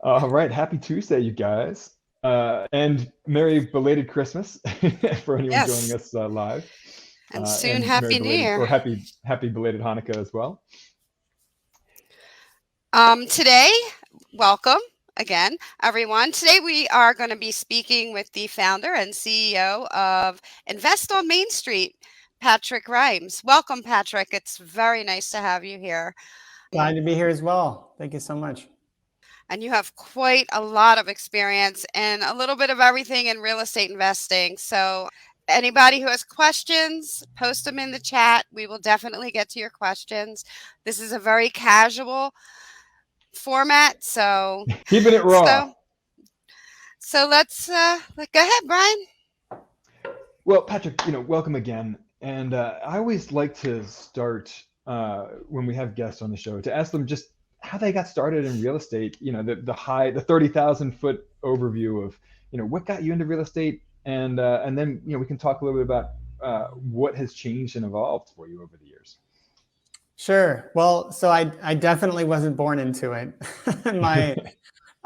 All right, happy Tuesday, you guys. And Merry belated Christmas for anyone joining Yes, us live. and soon And Merry Happy New belated, Year. or happy belated Hanukkah as well. Today, welcome again, everyone. Today we are going to be speaking with the founder and CEO of Invest on Main Street, Patrick Rhymes. Welcome, Patrick. It's very nice to have you here. Glad to be here as well. Thank you so much. And you have quite a lot of experience and a little bit of everything in real estate investing. So, anybody who has questions, post them in the chat. We will definitely get to your questions. This is a very casual format. Keeping it raw. So, let's go ahead, Brian. Well, Patrick, welcome again. And I always like to start when we have guests on the show to ask them just how they got started in real estate. The 30,000 foot overview of what got you into real estate, and then we can talk a little bit about what has changed and evolved for you over the years. Sure. Well, so I definitely wasn't born into it.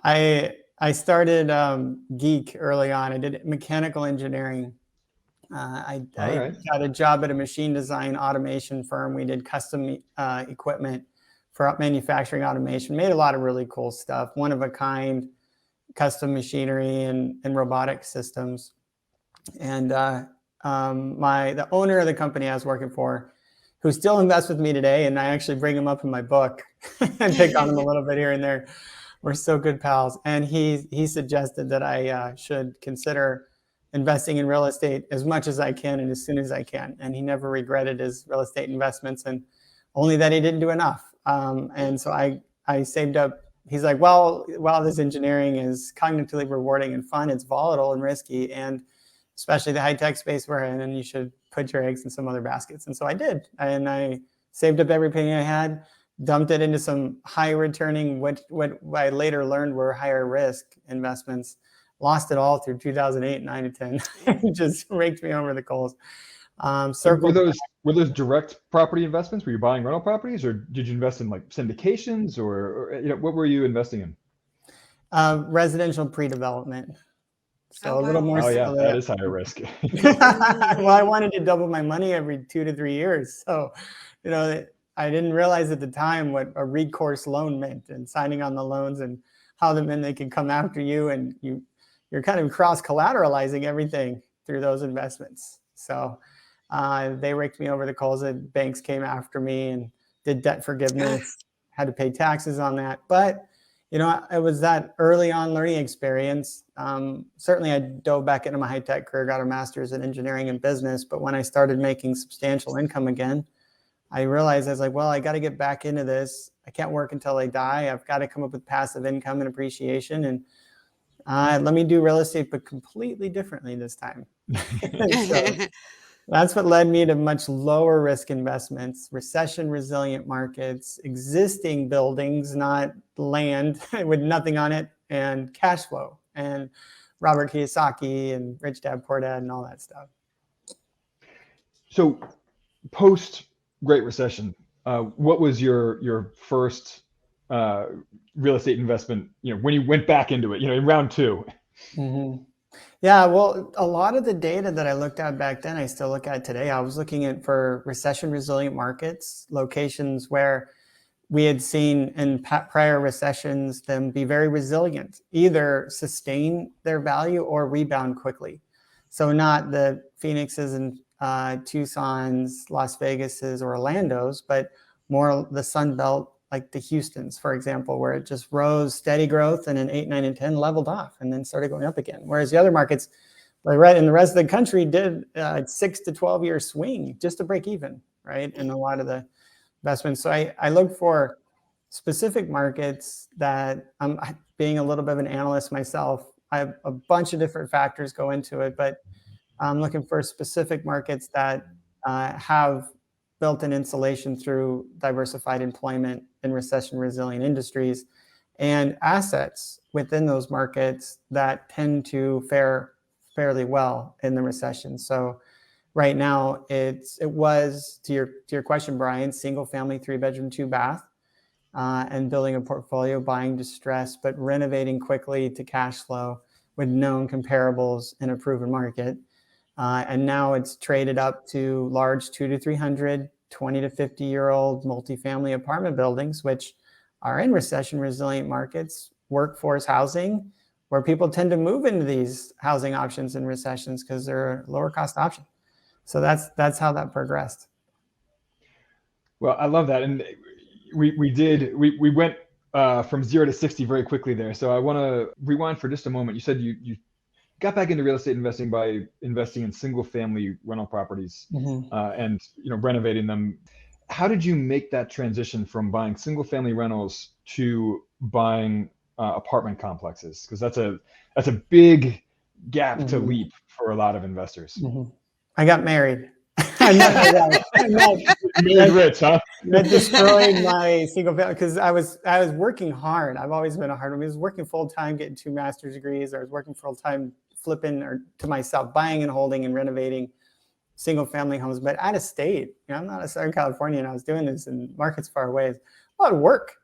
I started geek early on. I did mechanical engineering. I right. got a job at a machine design automation firm. We did custom equipment for manufacturing automation. Made a lot of really cool stuff. One of a kind, custom machinery and robotic systems. And the owner of the company I was working for, who still invests with me today, and I actually bring him up in my book and pick on him a little bit here and there. We're so good pals. And he suggested that I should consider investing in real estate as much as I can and as soon as I can. And he never regretted his real estate investments, and only that he didn't do enough. And so I saved up. He's like, well, while this engineering is cognitively rewarding and fun, it's volatile and risky, and especially the high-tech space we're in, and you should put your eggs in some other baskets. And so I did. And I saved up every penny I had, dumped it into some high-returning, what I later learned were higher-risk investments, lost it all through 2008, 9, and 10. It just raked me over the coals. Were those direct property investments? Were you buying rental properties, or did you invest in like syndications, or what were you investing in? Residential pre-development. So Oh, a little wow. more. Oh yeah, that is higher risk. Well, I wanted to double my money every 2 to 3 years. So, I didn't realize at the time what a recourse loan meant, and signing on the loans, and how they can come after you, and you're kind of cross collateralizing everything through those investments. So they raked me over the coals. And banks came after me and did debt forgiveness, had to pay taxes on that. But it was that early on learning experience. Certainly I dove back into my high-tech career, got a master's in engineering and business. But when I started making substantial income again, I realized I was like, well, I got to get back into this. I can't work until I die. I've got to come up with passive income and appreciation. And let me do real estate, but completely differently this time. So that's what led me to much lower risk investments, recession resilient markets, existing buildings, not land with nothing on it, and cash flow, and Robert Kiyosaki and Rich Dad Poor Dad and all that stuff. So post Great Recession, what was your first real estate investment, when you went back into it, in round two? Mm-hmm. Yeah, well, a lot of the data that I looked at back then, I still look at today. I was looking at for recession resilient markets, locations where we had seen in prior recessions them be very resilient, either sustain their value or rebound quickly. So not the Phoenixes and Tucson's, Las Vegas's, or Orlando's, but more the Sun Belt, like the Houstons, for example, where it just rose, steady growth, and in 8, 9, and 10 leveled off and then started going up again. Whereas the other markets, right in the rest of the country, did 6 to 12 year swing just to break even, right? And a lot of the investments. So I look for specific markets that, being a little bit of an analyst myself, I have a bunch of different factors go into it, but I'm looking for specific markets that have built-in insulation through diversified employment in recession-resilient industries, and assets within those markets that tend to fare fairly well in the recession. So right now, it was to your question, Brian, single-family, 3-bedroom, 2-bath. and building a portfolio, buying distressed, but renovating quickly to cash flow with known comparables in a proven market. And now it's traded up to large 200 to 300, 20 to 50-year-old multifamily apartment buildings, which are in recession resilient markets, workforce housing, where people tend to move into these housing options in recessions because they're a lower cost option. So that's how that progressed. Well, I love that. And we went from 0 to 60 very quickly there. So I want to rewind for just a moment. You said you got back into real estate investing by investing in single family rental properties and renovating them. How did you make that transition from buying single family rentals to buying apartment complexes? Because that's a big gap to leap for a lot of investors. I got married. I met my wife. Married rich, huh? That destroyed my single family because I was working hard. I've always been a hard one. I was working full time, getting 2 master's degrees. I was working full time, flipping or to myself, buying and holding and renovating single family homes, but out of state. I'm not a Southern California, and I was doing this in markets far away. It's a lot of work,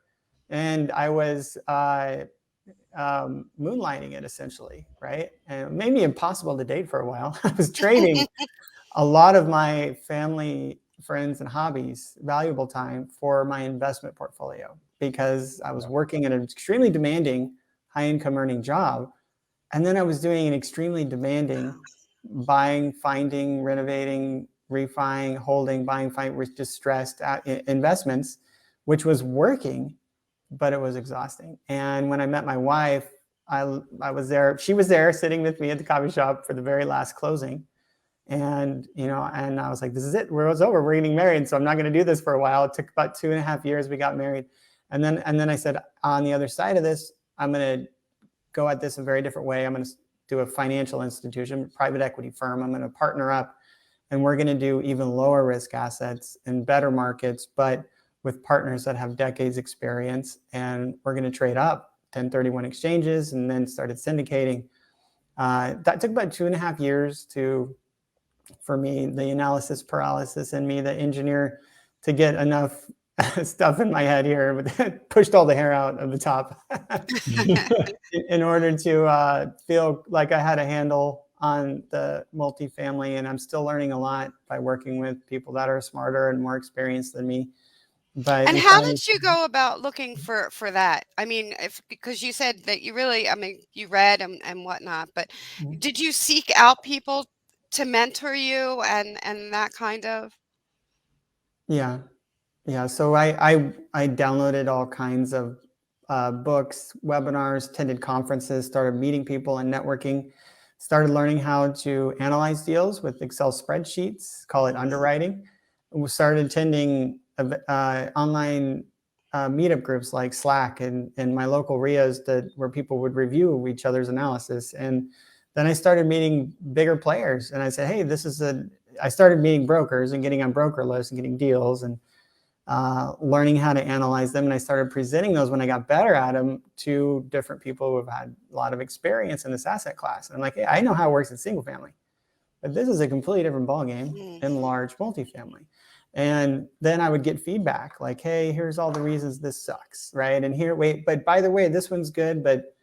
and I was moonlighting it essentially, right? And it made me impossible to date for a while. I was trading a lot of my family, friends, and hobbies, valuable time for my investment portfolio because I was working at an extremely demanding, high-income earning job. And then I was doing an extremely demanding buying, finding, renovating, refining, holding, buying, finding with distressed investments, which was working, but it was exhausting. And when I met my wife, I was there. She was there sitting with me at the coffee shop for the very last closing. And, and I was like, this is it. It was over. We're getting married. So I'm not going to do this for a while. It took about 2.5 years. We got married. And then I said, on the other side of this, I'm going to go at this a very different way. I'm going to do a financial institution, private equity firm. I'm going to partner up and we're going to do even lower risk assets in better markets, but with partners that have decades experience. And we're going to trade up 1031 exchanges and then started syndicating. That took about 2.5 years for me, the analysis paralysis in me, the engineer, to get enough stuff in my head here, but pushed all the hair out of the top in order to feel like I had a handle on the multifamily. And I'm still learning a lot by working with people that are smarter and more experienced than me. But and how did you go about looking for that? I mean, because you said that you really, you read and whatnot, but did you seek out people to mentor you and that kind of? Yeah. So I downloaded all kinds of books, webinars, attended conferences, started meeting people and networking, started learning how to analyze deals with Excel spreadsheets, call it underwriting. We started attending online meetup groups like Slack and my local RIAs where people would review each other's analysis. And then I started meeting bigger players and I said, hey, I started meeting brokers and getting on broker lists and getting deals and learning how to analyze them. And I started presenting those when I got better at them to different people who have had a lot of experience in this asset class. And I'm like, hey, I know how it works in single family, but this is a completely different ballgame in large multifamily. And then I would get feedback like, hey, here's all the reasons this sucks, right? And but by the way, this one's good, but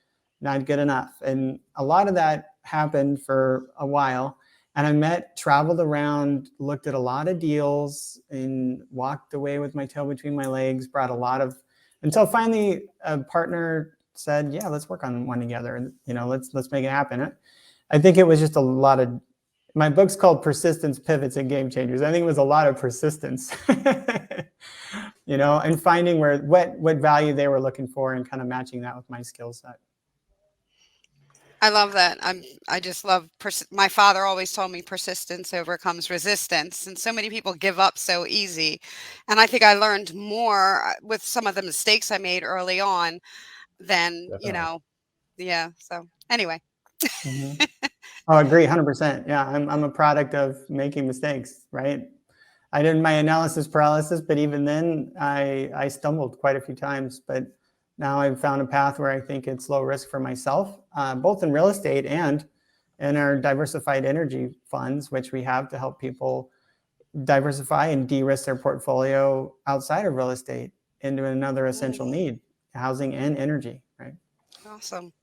not good enough. And a lot of that happened for a while. And traveled around, looked at a lot of deals and walked away with my tail between my legs, until finally a partner said, yeah, let's work on one together. And, let's make it happen. I think it was just a lot of, my book's called Persistence, Pivots, and Game Changers. I think it was a lot of persistence, and finding what value they were looking for and kind of matching that with my skill set. I love that. I just love, my father always told me persistence overcomes resistance. And so many people give up so easy. And I think I learned more with some of the mistakes I made early on than, yeah. So anyway. I agree 100%. Yeah. I'm a product of making mistakes, right? I did my analysis paralysis, but even then I stumbled quite a few times, but now I've found a path where I think it's low risk for myself, both in real estate and in our diversified energy funds, which we have to help people diversify and de-risk their portfolio outside of real estate. into another essential need, housing and energy, right? Awesome.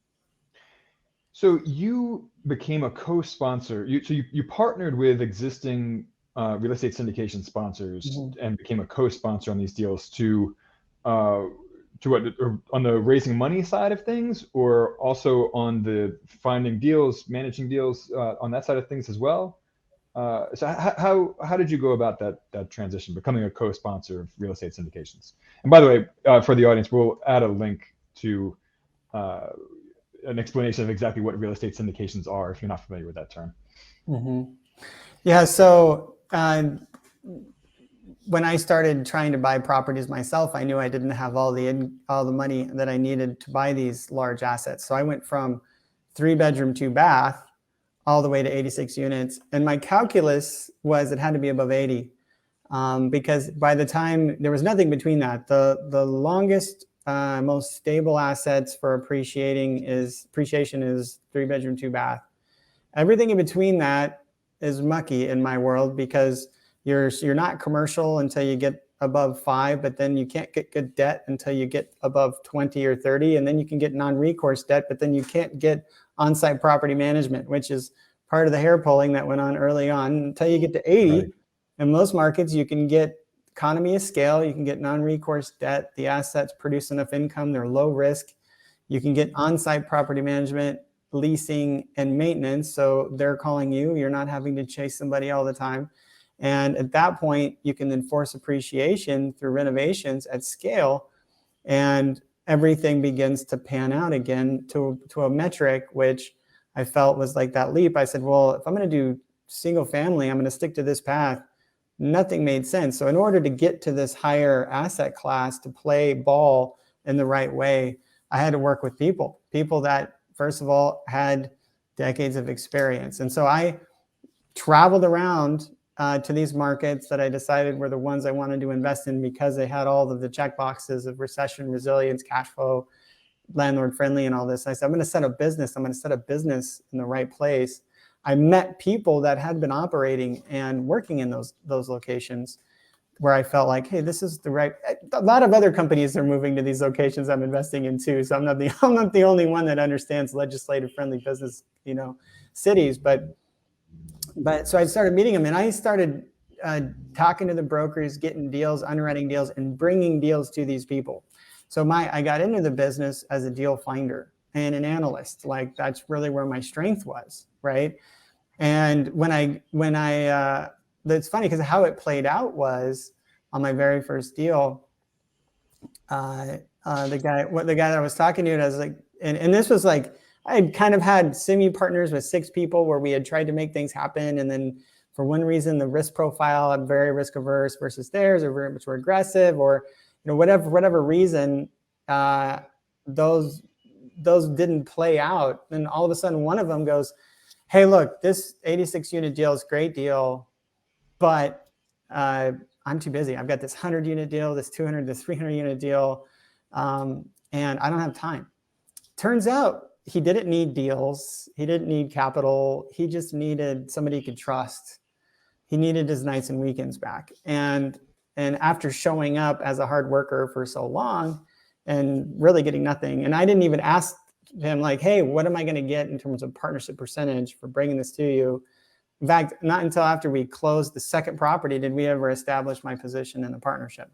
So you became a co-sponsor. You partnered with existing real estate syndication sponsors and became a co-sponsor on these deals uh, to what, or on the raising money side of things, or also on the finding deals, managing deals on that side of things as well. So how did you go about that transition, becoming a co-sponsor of real estate syndications? And by the way, for the audience, we'll add a link to uh, an explanation of exactly what real estate syndications are if you're not familiar with that term. Yeah, so when I started trying to buy properties myself, I knew I didn't have all the money that I needed to buy these large assets. So I went from 3-bedroom, 2-bath all the way to 86 units. And my calculus was it had to be above 80 because by the time there was nothing between that, the longest, most stable assets for appreciation is 3-bedroom, 2-bath. Everything in between that is mucky in my world because you're not commercial until you get above 5, but then you can't get good debt until you get above 20 or 30, and then you can get non-recourse debt, but then you can't get on-site property management, which is part of the hair pulling that went on early on until you get to 80. Right. In most markets, you can get economy of scale, you can get non-recourse debt, the assets produce enough income, they're low risk, you can get on-site property management, leasing, and maintenance, so they're calling you, you're not having to chase somebody all the time. And at that point, you can enforce appreciation through renovations at scale, and everything begins to pan out again to a metric, which I felt was like that leap. I said, well, if I'm going to do single family, I'm going to stick to this path. Nothing made sense. So in order to get to this higher asset class, to play ball in the right way, I had to work with people that, first of all, had decades of experience. And so I traveled around to these markets that I decided were the ones I wanted to invest in because they had all of the check boxes of recession, resilience, cash flow, landlord friendly, and all this. I said, I'm going to set up business. I'm going to set up business in the right place. I met people that had been operating and working in those locations where I felt like, hey, this is the right. A lot of other companies are moving to these locations I'm investing in too. So I'm not the only one that understands legislative friendly business, cities, but so I started meeting them, and I started talking to the brokers, getting deals, underwriting deals, and bringing deals to these people. So I got into the business as a deal finder and an analyst. Like that's really where my strength was, right? And when I it's funny because how it played out was on my very first deal, the guy that I was talking to, I was like, and this was like, I had kind of had semi-partners with 6 people where we had tried to make things happen. And then for one reason, the risk profile, I'm very risk averse versus theirs, or very much more aggressive, or whatever reason, those didn't play out. And all of a sudden, one of them goes, hey, look, this 86 unit deal is a great deal, but I'm too busy. I've got this 100 unit deal, this 200, this 300 unit deal, and I don't have time. Turns out, he didn't need deals. He didn't need capital. He just needed somebody he could trust. He needed his nights and weekends back. And after showing up as a hard worker for so long and really getting nothing, and I didn't even ask him like, hey, what am I going to get in terms of partnership percentage for bringing this to you? In fact, not until after we closed the second property did we ever establish my position in the partnership.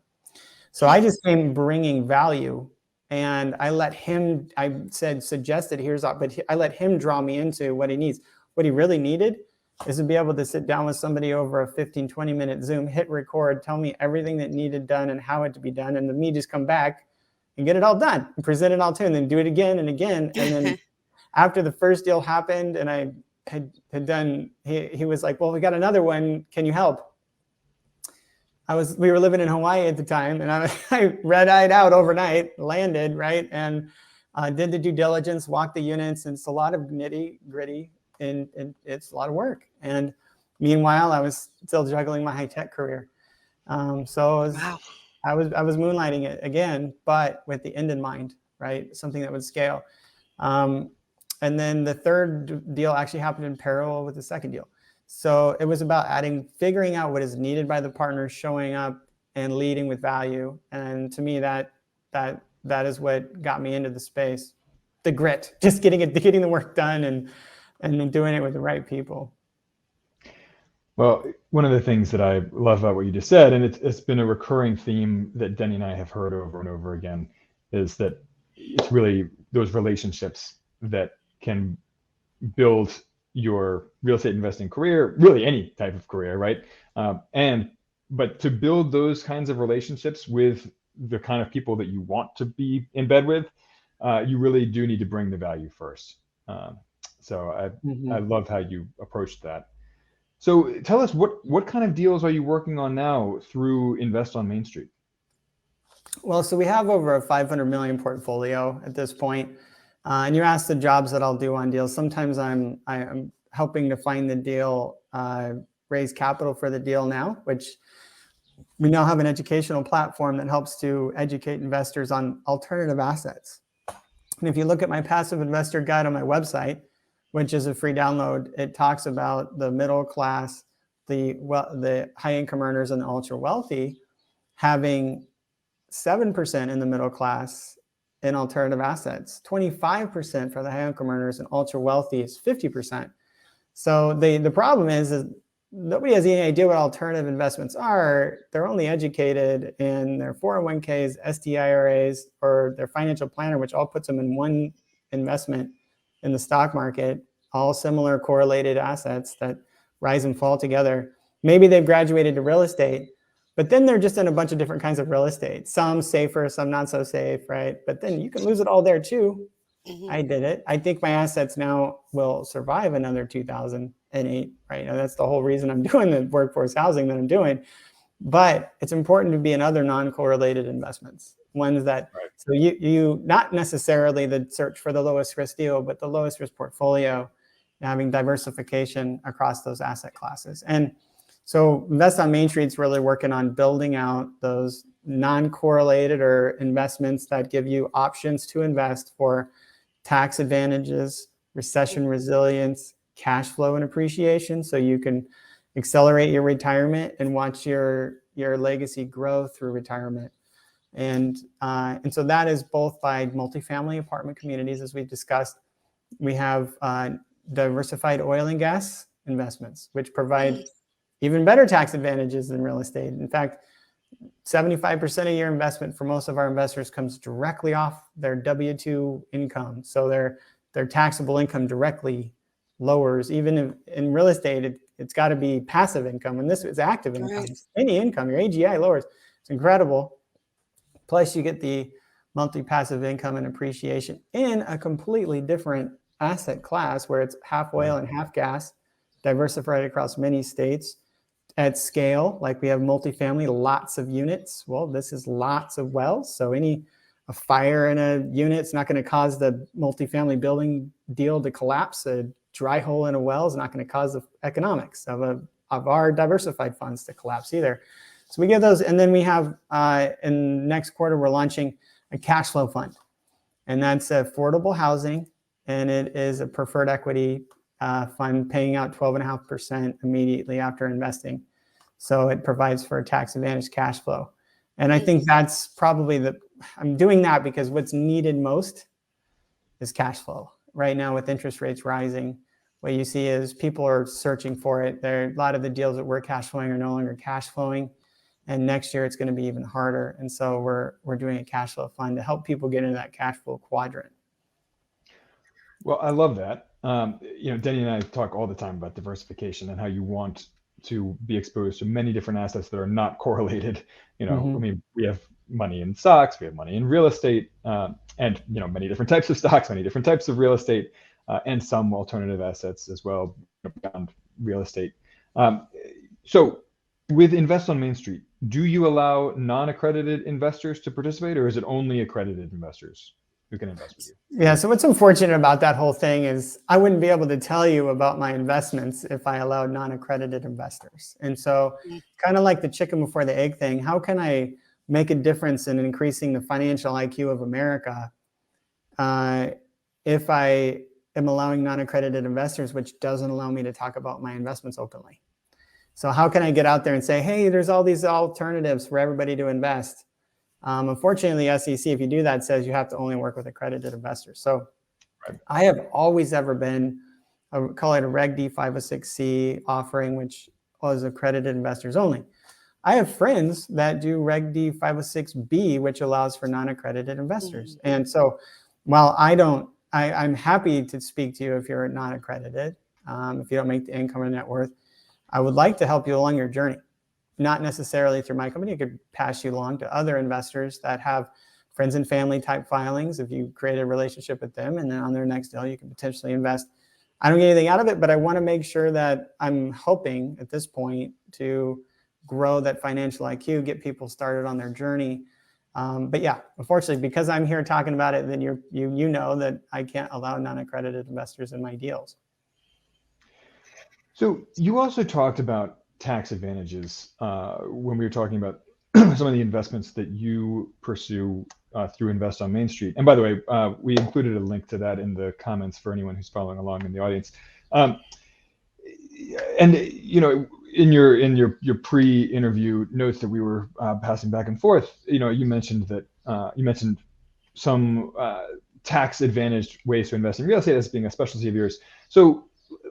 So I just came bringing value. And I let him, suggested but I let him draw me into what he needs. What he really needed is to be able to sit down with somebody over a 15, 20-minute Zoom, hit record, tell me everything that needed done and how it to be done. And then me just come back and get it all done and present it all to him, and then do it again and again. And then after the first deal happened and I had done, he was like, well, we got another one. Can you help? We were living in Hawaii at the time, and I red-eyed out overnight, landed, right, and did the due diligence, walked the units, and it's a lot of nitty-gritty, and it's a lot of work. And meanwhile, I was still juggling my high-tech career. So I was moonlighting it again, but with the end in mind, right, something that would scale. And then the third deal actually happened in parallel with the second deal. So it was about figuring out what is needed by the partners, showing up and leading with value. And to me, that is what got me into the space. The grit, just getting the work done and doing it with the right people. Well, one of the things that I love about what you just said, and it's been a recurring theme that Denny and I have heard over and over again, is that it's really those relationships that can build your real estate investing career, really any type of career, right? But to build those kinds of relationships with the kind of people that you want to be in bed with, you really do need to bring the value first. So I love how you approached that. So tell us, what kind of deals are you working on now through Invest on Main Street? Well, so we have over a 500 million portfolio at this point. And you asked the jobs that I'll do on deals. Sometimes I'm helping to find the deal, raise capital for the deal now, which we now have an educational platform that helps to educate investors on alternative assets. And if you look at my passive investor guide on my website, which is a free download, it talks about the middle class, the high income earners and the ultra wealthy having 7% in the middle class in alternative assets, 25% for the high income earners, and ultra wealthy is 50%. So the problem is nobody has any idea what alternative investments are. They're only educated in their 401ks, SDIRAs, or their financial planner, which all puts them in one investment in the stock market, all similar correlated assets that rise and fall together. Maybe they've graduated to real estate, but then they're just in a bunch of different kinds of real estate, some safer, some not so safe, right? But then you can lose it all there too. Mm-hmm. I did it. I think my assets now will survive another 2008, right? Now, that's the whole reason I'm doing the workforce housing that I'm doing. But it's important to be in other non-correlated investments, ones that, right. So you not necessarily the search for the lowest risk deal, but the lowest risk portfolio, having diversification across those asset classes. And so Invest on Main Street's really working on building out those non-correlated or investments that give you options to invest for tax advantages, recession resilience, cash flow and appreciation, so you can accelerate your retirement and watch your legacy grow through retirement. And so that is both by multifamily apartment communities, as we've discussed. We have diversified oil and gas investments, which provide even better tax advantages than real estate. In fact, 75% of your investment for most of our investors comes directly off their W-2 income. So their taxable income directly lowers. Even in real estate, it's got to be passive income, and this is active income. Right. Any income, your AGI lowers. It's incredible. Plus, you get the monthly passive income and appreciation in a completely different asset class where it's half oil and half gas, diversified across many states at scale. Like we have multifamily, lots of units. Well, this is lots of wells. So a fire in a unit is not going to cause the multifamily building deal to collapse. A dry hole in a well is not going to cause the economics of our diversified funds to collapse either. So we get those, and then we have in next quarter we're launching a cash flow fund, and that's affordable housing, and it is a preferred equity fund paying out 12.5% immediately after investing. So it provides for a tax advantage cash flow, and I think that's probably I'm doing that because what's needed most is cash flow right now with interest rates rising. What you see is people are searching for it. A lot of the deals that were cash flowing are no longer cash flowing. And next year it's going to be even harder. And so we're doing a cash flow fund to help people get into that cash flow quadrant. Well, I love that. Denny and I talk all the time about diversification and how you want to be exposed to many different assets that are not correlated. I mean, we have money in stocks, we have money in real estate, and many different types of stocks, many different types of real estate, and some alternative assets as well beyond real estate. So with Invest on Main Street, do you allow non-accredited investors to participate, or is it only accredited investors who can invest with you? Yeah, so what's unfortunate about that whole thing is I wouldn't be able to tell you about my investments if I allowed non-accredited investors. And so kind of like the chicken before the egg thing, how can I make a difference in increasing the financial IQ of America if I am allowing non-accredited investors, which doesn't allow me to talk about my investments openly? So how can I get out there and say, hey, there's all these alternatives for everybody to invest? Unfortunately, the SEC, if you do that, says you have to only work with accredited investors. So I have always ever been, I call it a Reg D 506C offering, which was accredited investors only. I have friends that do Reg D 506B, which allows for non-accredited investors. Mm-hmm. And so while I'm happy to speak to you if you're not accredited, if you don't make the income or net worth, I would like to help you along your journey. Not necessarily through my company. I could pass you along to other investors that have friends and family type filings. If you create a relationship with them, and then on their next deal, you can potentially invest. I don't get anything out of it, but I want to make sure that I'm helping at this point to grow that financial IQ, get people started on their journey. But yeah, unfortunately, because I'm here talking about it, then you know that I can't allow non-accredited investors in my deals. So you also talked about tax advantages when we were talking about some of the investments that you pursue through Invest on Main Street. And by the way, we included a link to that in the comments for anyone who's following along in the audience. And you know, in your pre-interview notes that we were passing back and forth, you know, you mentioned that you mentioned some tax advantaged ways to invest in real estate as being a specialty of yours. So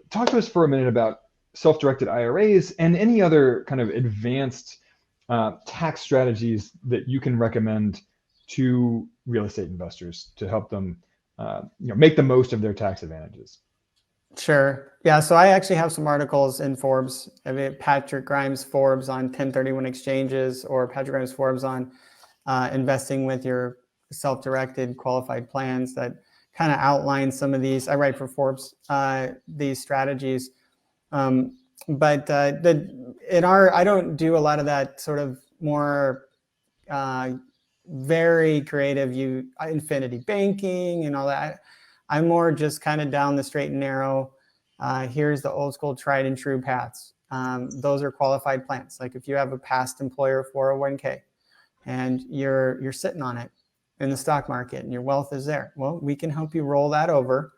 talk to us for a minute about self-directed IRAs and any other kind of advanced tax strategies that you can recommend to real estate investors to help them make the most of their tax advantages. Sure. Yeah. So I actually have some articles in Forbes. I mean, Patrick Grimes Forbes on 1031 exchanges, or Patrick Grimes Forbes on investing with your self-directed qualified plans that kind of outline some of these. I write for Forbes, these strategies. But I don't do a lot of that sort of more very creative infinity banking and all that. I'm more just kind of down the straight and narrow. Here's the old school tried and true paths. Those are qualified plans. Like if you have a past employer 401k and you're sitting on it in the stock market and your wealth is there, well, we can help you roll that over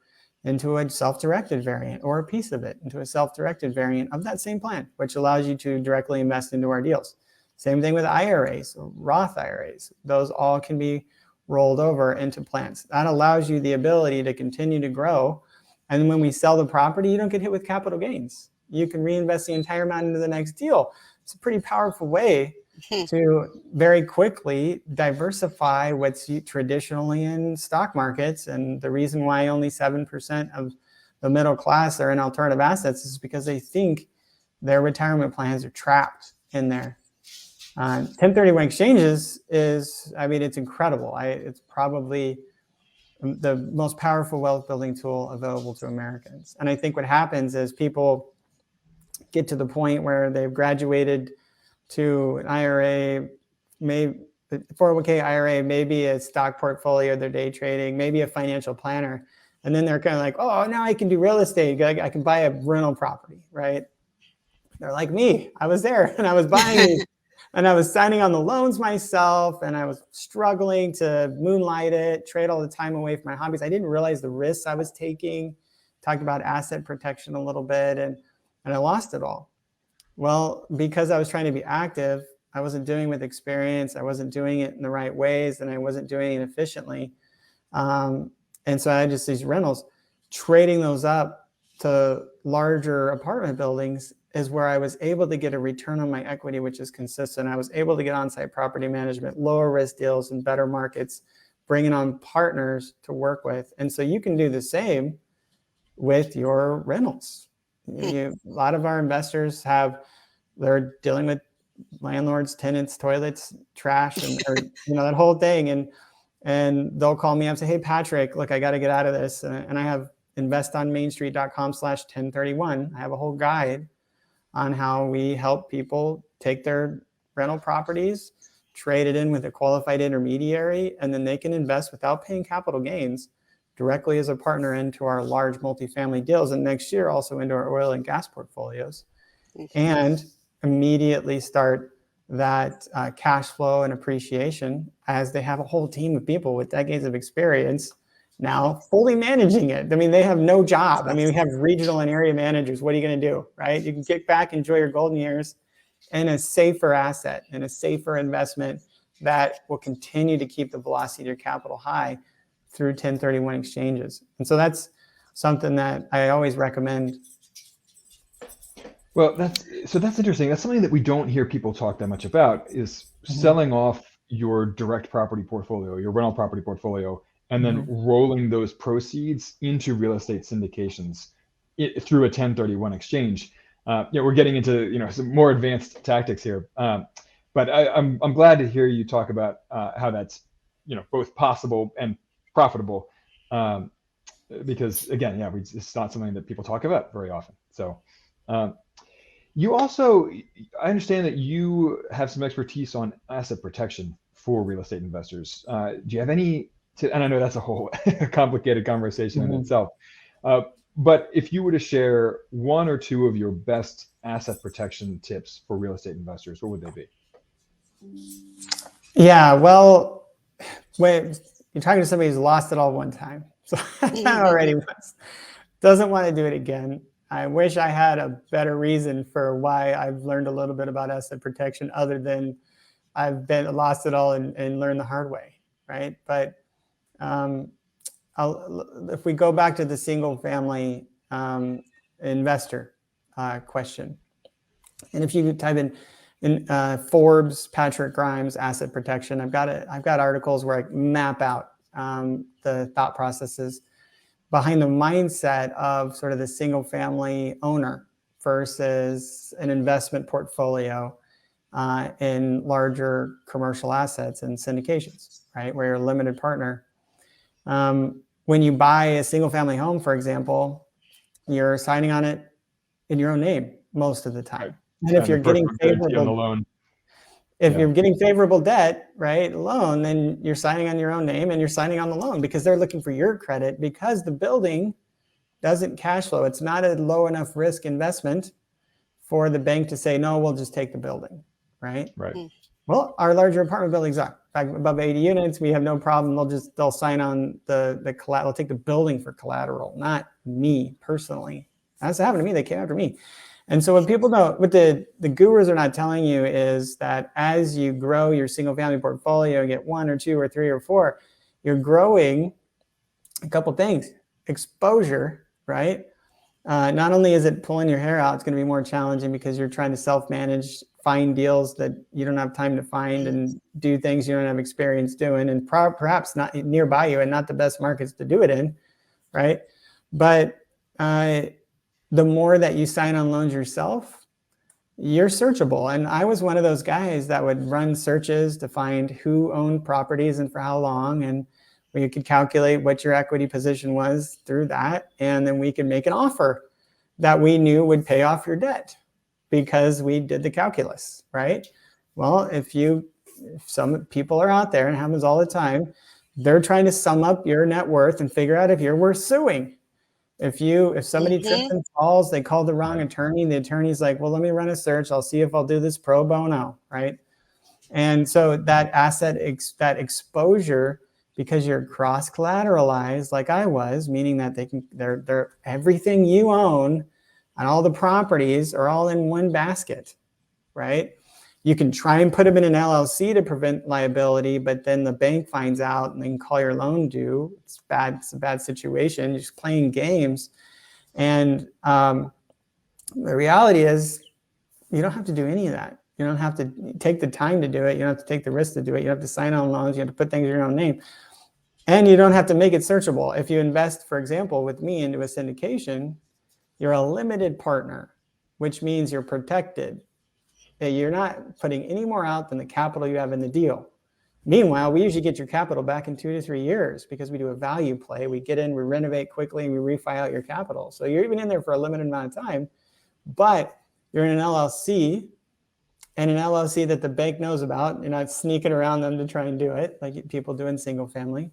into a self-directed variant, or a piece of it into a self-directed variant of that same plan, which allows you to directly invest into our deals. Same thing with IRAs or Roth IRAs. Those all can be rolled over into plans. That allows you the ability to continue to grow. And when we sell the property, you don't get hit with capital gains. You can reinvest the entire amount into the next deal. It's a pretty powerful way to very quickly diversify what's traditionally in stock markets. And the reason why only 7% of the middle class are in alternative assets is because they think their retirement plans are trapped in there. 1031 exchanges is, I mean, it's incredible. It's probably the most powerful wealth building tool available to Americans. And I think what happens is people get to the point where they've graduated to an IRA, maybe 401k IRA, maybe a stock portfolio, they're day trading, maybe a financial planner. And then they're kind of like, oh, now I can do real estate. I can buy a rental property, right? They're like me. I was there and I was buying and I was signing on the loans myself, and I was struggling to moonlight it, trade all the time away from my hobbies. I didn't realize the risks I was taking. Talked about asset protection a little bit, and I lost it all. Well, because I was trying to be active, I wasn't doing it with experience. I wasn't doing it in the right ways, and I wasn't doing it efficiently. And so I had just these rentals. Trading those up to larger apartment buildings is where I was able to get a return on my equity, which is consistent. I was able to get on-site property management, lower risk deals in better markets, bringing on partners to work with. And so you can do the same with your rentals. A lot of our investors they're dealing with landlords, tenants, toilets, trash, and that whole thing. And they'll call me up and say, hey, Patrick, look, I got to get out of this. And I have investonmainstreet.com/1031. I have a whole guide on how we help people take their rental properties, trade it in with a qualified intermediary, and then they can invest without paying capital gains directly as a partner into our large multifamily deals, and next year also into our oil and gas portfolios, and immediately start that cash flow and appreciation as they have a whole team of people with decades of experience now fully managing it. I mean, they have no job. I mean, we have regional and area managers. What are you going to do, right? You can get back, enjoy your golden years in a safer asset, in a safer investment that will continue to keep the velocity of your capital high through 1031 exchanges. And so that's something that I always recommend. Well, that's interesting. That's something that we don't hear people talk that much about, is selling off your direct property portfolio, your rental property portfolio, and then rolling those proceeds into real estate syndications through a 1031 exchange. We're getting into some more advanced tactics here, but I'm glad to hear you talk about how that's both possible and profitable, because again, it's not something that people talk about very often. So. You also, I understand that you have some expertise on asset protection for real estate investors. Do you have any, and I know that's a whole complicated conversation in itself, but if you were to share one or two of your best asset protection tips for real estate investors, what would they be? Yeah, well, when you're talking to somebody who's lost it all one time, so that already doesn't want to do it again. I wish I had a better reason for why I've learned a little bit about asset protection other than I've lost it all and learned the hard way, right? But if we go back to the single family investor question, and if you type in Forbes, Patrick Grimes, asset protection, I've got articles where I map out the thought processes behind the mindset of sort of the single family owner versus an investment portfolio in larger commercial assets and syndications, right? Where you're a limited partner. When you buy a single family home, for example, you're signing on it in your own name most of the time. Right. And if you're getting favorable loan, you're getting favorable debt, right, loan, then you're signing on your own name and you're signing on the loan because they're looking for your credit because the building doesn't cash flow. It's not a low enough risk investment for the bank to say, no, we'll just take the building, right? Right. Well, our larger apartment buildings are. In fact, above 80 units, we have no problem. They'll sign on the collateral, take the building for collateral, not me personally. That's happened to me. They came after me. And so what people don't, what the gurus are not telling you is that as you grow your single family portfolio, get 1 or 2 or 3 or 4, you're growing a couple things. Exposure, right? Not only is it pulling your hair out, it's going to be more challenging because you're trying to self-manage, find deals that you don't have time to find and do things you don't have experience doing, and perhaps not nearby you and not the best markets to do it in, right? But the more that you sign on loans yourself, you're searchable. And I was one of those guys that would run searches to find who owned properties and for how long. And we could calculate what your equity position was through that. And then we could make an offer that we knew would pay off your debt because we did the calculus, right? Well, if some people are out there, and it happens all the time, they're trying to sum up your net worth and figure out if you're worth suing. If somebody trips and falls, they call the wrong attorney. The attorney's like, well, let me run a search. I'll see if I'll do this pro bono, right? And so that that exposure, because you're cross collateralized, like I was, meaning that they're everything you own and all the properties are all in one basket, right? You can try and put them in an LLC to prevent liability, but then the bank finds out and they can call your loan due. It's bad. It's a bad situation. You're just playing games. And the reality is you don't have to do any of that. You don't have to take the time to do it. You don't have to take the risk to do it. You have to sign on loans. You have to put things in your own name. And you don't have to make it searchable. If you invest, for example, with me into a syndication, you're a limited partner, which means you're protected. You're not putting any more out than the capital you have in the deal. Meanwhile, we usually get your capital back in 2 to 3 years because we do a value play. We get in, we renovate quickly, and we refi out your capital. So you're even in there for a limited amount of time, but you're in an LLC, and an LLC that the bank knows about. You're not sneaking around them to try and do it like people do in single family.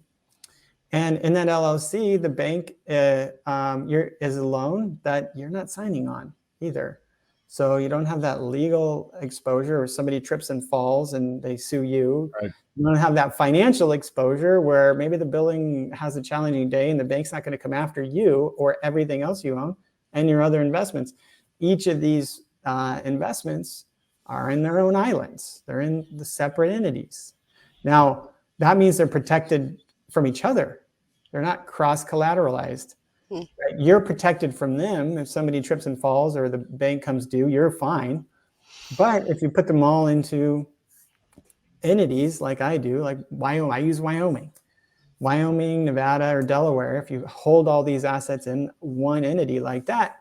And in that LLC, the bank is a loan that you're not signing on either. So you don't have that legal exposure where somebody trips and falls and they sue you. Right. You don't have that financial exposure where maybe the building has a challenging day and the bank's not going to come after you or everything else you own and your other investments. Each of these investments are in their own islands. They're in the separate entities. Now, that means they're protected from each other. They're not cross-collateralized. Right? You're protected from them. If somebody trips and falls or the bank comes due, you're fine. But if you put them all into entities like I do, like Wyoming, I use Wyoming, Nevada, or Delaware. If you hold all these assets in one entity like that,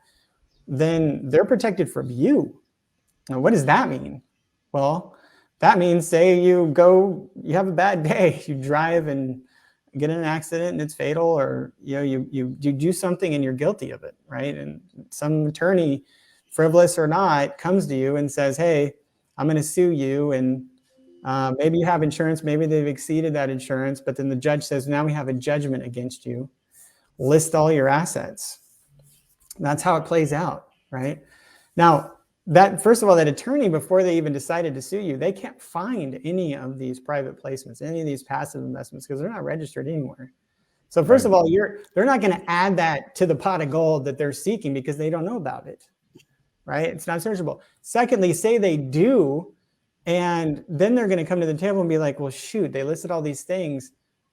then they're protected from you. Now, what does that mean? Well, that means, say you have a bad day, you drive and get in an accident and it's fatal, or you do something and you're guilty of it, right? And some attorney, frivolous or not, comes to you and says, hey, I'm going to sue you, and maybe you have insurance, maybe they've exceeded that insurance, but then the judge says, now we have a judgment against you. List all your assets. That's how it plays out, right? Now, that, first of all, that attorney, before they even decided to sue you, they can't find any of these private placements, any of these passive investments, because they're not registered anywhere. So first of all, they're not going to add that to the pot of gold that they're seeking because they don't know about it, right? It's not searchable. Secondly, say they do, and then they're going to come to the table and be like, well, shoot, they listed all these things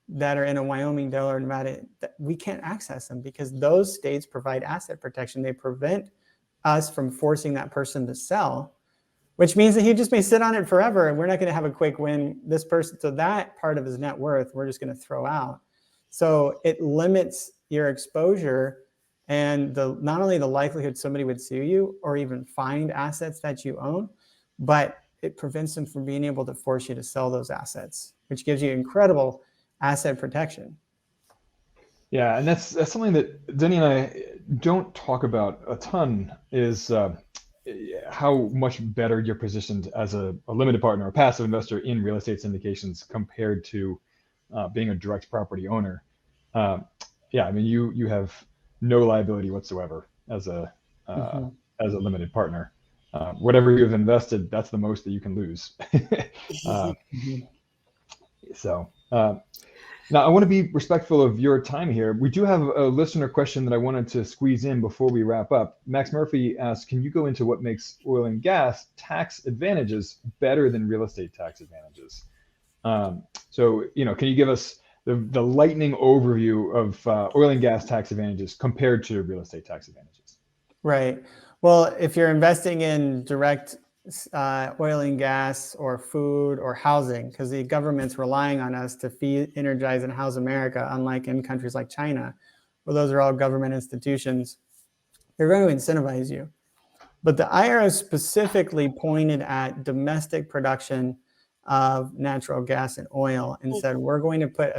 that are in a Wyoming, Delaware, Nevada. We can't access them because those states provide asset protection. They prevent us from forcing that person to sell, which means that he just may sit on it forever, and we're not going to have a quick win. This person, so that part of his net worth, we're just going to throw out. So it limits your exposure and not only the likelihood somebody would sue you or even find assets that you own, but it prevents them from being able to force you to sell those assets, which gives you incredible asset protection. Yeah, and that's something that Denny and I don't talk about a ton, is how much better you're positioned as a limited partner or passive investor in real estate syndications compared to being a direct property owner. Yeah, I mean, you have no liability whatsoever as a limited partner. Whatever you've invested, that's the most that you can lose. Now, I want to be respectful of your time here. We do have a listener question that I wanted to squeeze in before we wrap up. Max Murphy asks, can you go into what makes oil and gas tax advantages better than real estate tax advantages? So, can you give us the lightning overview of oil and gas tax advantages compared to real estate tax advantages? Right. Well, if you're investing in direct oil and gas or food or housing, because the government's relying on us to feed, energize, and house America, unlike in countries like China, where those are all government institutions, they're going to incentivize you. But the IRS specifically pointed at domestic production of natural gas and oil and said, we're going to put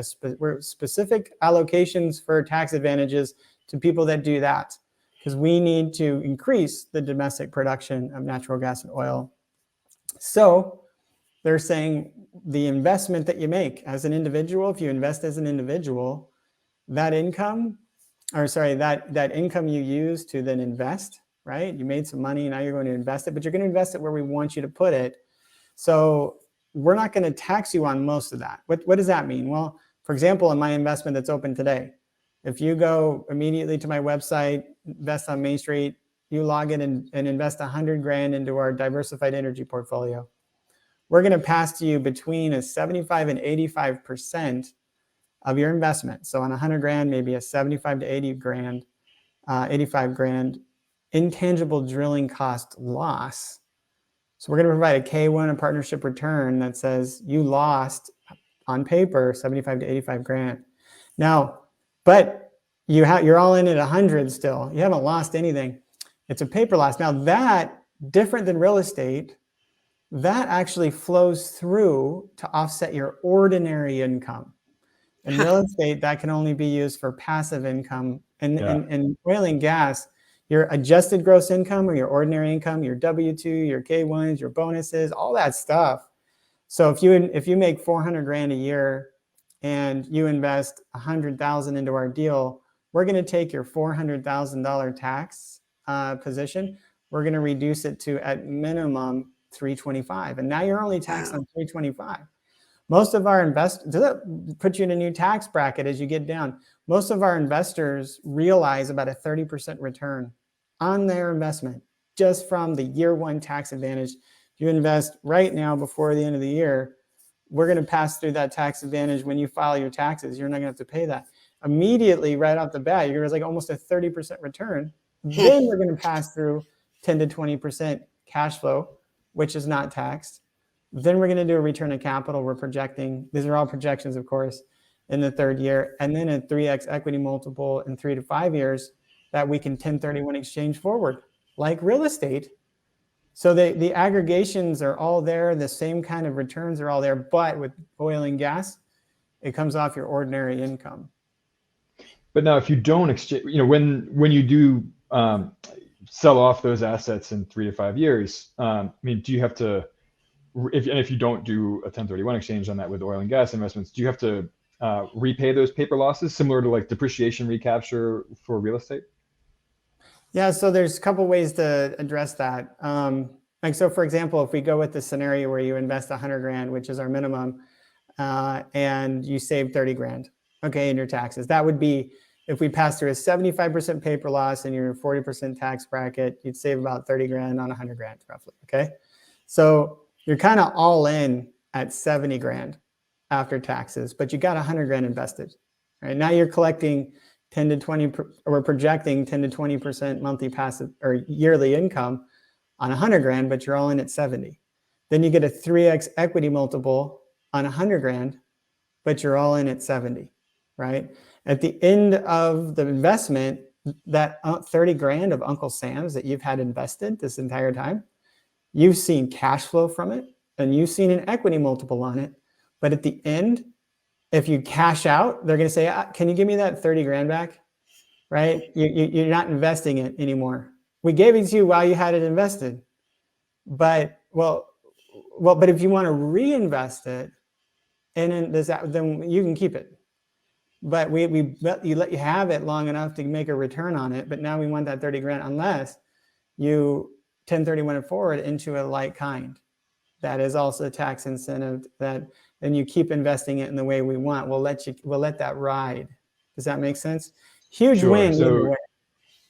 specific allocations for tax advantages to people that do that, because we need to increase the domestic production of natural gas and oil. So they're saying the investment that you make as an individual, if you invest as an individual, that income you use to then invest, right? You made some money, now you're going to invest it, but you're going to invest it where we want you to put it. So we're not going to tax you on most of that. What does that mean? Well, for example, in my investment that's open today, if you go immediately to my website, Invest on Main Street, you log in and invest 100 grand into our diversified energy portfolio, we're going to pass to you between a 75 and 85% of your investment. So on 100 grand, maybe a 75 to 85 grand intangible drilling cost loss. So we're going to provide a K1, a partnership return that says you lost on paper 75 to 85 grand. Now, but you're all in at 100 still. You haven't lost anything. It's a paper loss. Now that, different than real estate, that actually flows through to offset your ordinary income. In real estate, that can only be used for passive income. And in oil and gas, your adjusted gross income or your ordinary income, your W-2, your K-1s, your bonuses, all that stuff. So if you make 400 grand a year and you invest 100,000 into our deal, we're going to take your $400,000 tax position. we're going to reduce it to at minimum 325. And now you're only taxed Wow. on 325. Most of our investors, does that put you in a new tax bracket as you get down? Most of our investors realize about a 30% return on their investment just from the year one tax advantage. If you invest right now before the end of the year, we're going to pass through that tax advantage when you file your taxes. You're not going to have to pay that. Immediately, right off the bat, you're going to like almost a 30% return. Then we're going to pass through 10 to 20% cash flow, which is not taxed. Then we're going to do a return of capital. We're projecting, these are all projections, of course, in the third year, and then a 3x equity multiple in 3 to 5 years that we can 1031 exchange forward, like real estate. So the aggregations are all there. The same kind of returns are all there, but with oil and gas, it comes off your ordinary income. But now if you don't exchange, when you do sell off those assets in 3 to 5 years, I mean, do you have to, if you don't do a 1031 exchange on that with oil and gas investments, do you have to repay those paper losses similar to like depreciation recapture for real estate? Yeah, so there's a couple ways to address that. So for example, if we go with the scenario where you invest 100 grand, which is our minimum, and you save 30 grand, okay, in your taxes, that would be, if we pass through a 75% paper loss and you're a 40% tax bracket, you'd save about 30 grand on 100 grand roughly, okay? So you're kind of all in at 70 grand after taxes, but you got 100 grand invested, right? Now you're collecting 10 to 20, we're projecting 10 to 20% monthly passive or yearly income on 100 grand, but you're all in at 70. Then you get a 3x equity multiple on 100 grand, but you're all in at 70, right? At the end of the investment, that 30 grand of Uncle Sam's that you've had invested this entire time, you've seen cash flow from it and you've seen an equity multiple on it. But at the end, if you cash out, they're going to say, can you give me that 30 grand back? Right? You're not investing it anymore. We gave it to you while you had it invested. But but if you want to reinvest it, and then you can keep it. But we let you have it long enough to make a return on it. But now we want that 30 grand unless you 1031 it forward into a like kind. That is also a tax incentive that then you keep investing it in the way we want. We'll let that ride. Does that make sense? Huge Sure. win either way.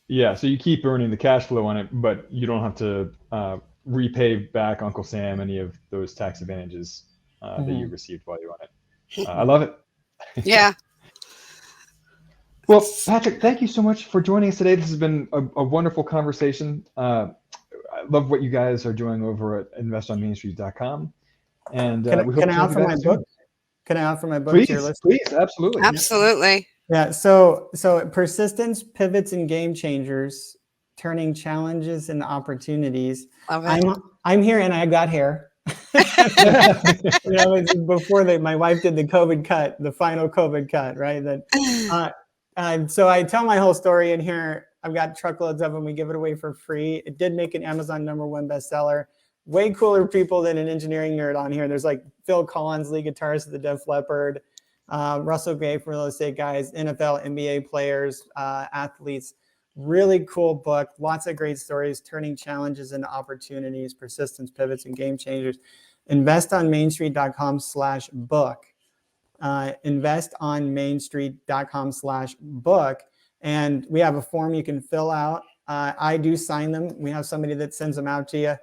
Yeah, so you keep earning the cash flow on it, but you don't have to repay back Uncle Sam any of those tax advantages that you received while you're on it. I love it. Yeah. Well, Patrick, thank you so much for joining us today. This has been a wonderful conversation. I love what you guys are doing over at investonmainstreet.com. And we hope can I offer my book? Can I offer my book to your listeners? Please, absolutely. Absolutely. Yeah. So persistence, pivots, and game changers, turning challenges into opportunities. Love it. I'm here, and I got hair. Before my wife did the COVID cut, the final COVID cut, right? So I tell my whole story in here. I've got truckloads of them. We give it away for free. It did make an Amazon #1 bestseller. Way cooler people than an engineering nerd on here. There's like Phil Collins, lead guitarist of the Def Leppard, Russell Gray from real estate guys, NFL, NBA players, athletes. Really cool book. Lots of great stories, turning challenges into opportunities, persistence, pivots, and game changers. Investonmainstreet.com/book. Investonmainstreet.com/book. And we have a form you can fill out. I do sign them. We have somebody that sends them out to you.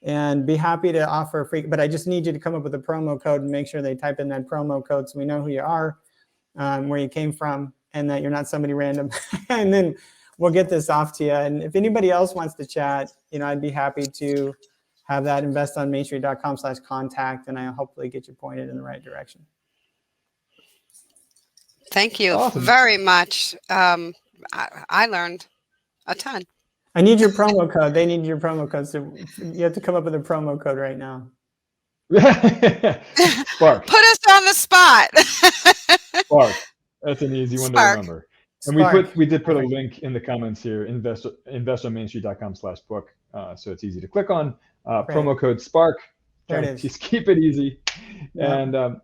And be happy to offer a free, but I just need you to come up with a promo code and make sure they type in that promo code so we know who you are, where you came from, and that you're not somebody random. And then we'll get this off to you. And if anybody else wants to chat, I'd be happy to have that investonmainstreet.com/contact, and I'll hopefully get you pointed in the right direction. Thank you Awesome. very much. I learned a ton. I need your promo code. They need your promo code. So you have to come up with a promo code right now. Spark. Put us on the spot. Spark. That's an easy one to remember. And we did put a link in the comments here, investonmainstreet.com/book. So it's easy to click on. Promo code SPARK. There it is. Just keep it easy. Yeah. And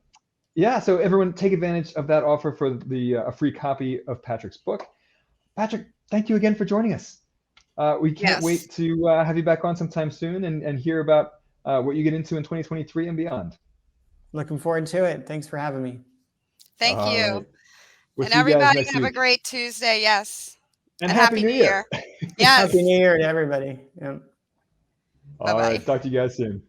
so everyone take advantage of that offer for a free copy of Patrick's book. Patrick, thank you again for joining us. We can't Yes. wait to have you back on sometime soon and hear about what you get into in 2023 and beyond. Looking forward to it. Thanks for having me. Thank All you. right. We'll And see you guys everybody next have a week. great Tuesday. Yes. And And Happy Happy New New Year. Year. Yes. Happy New Year to everybody. Yeah. All right. Talk to you guys soon.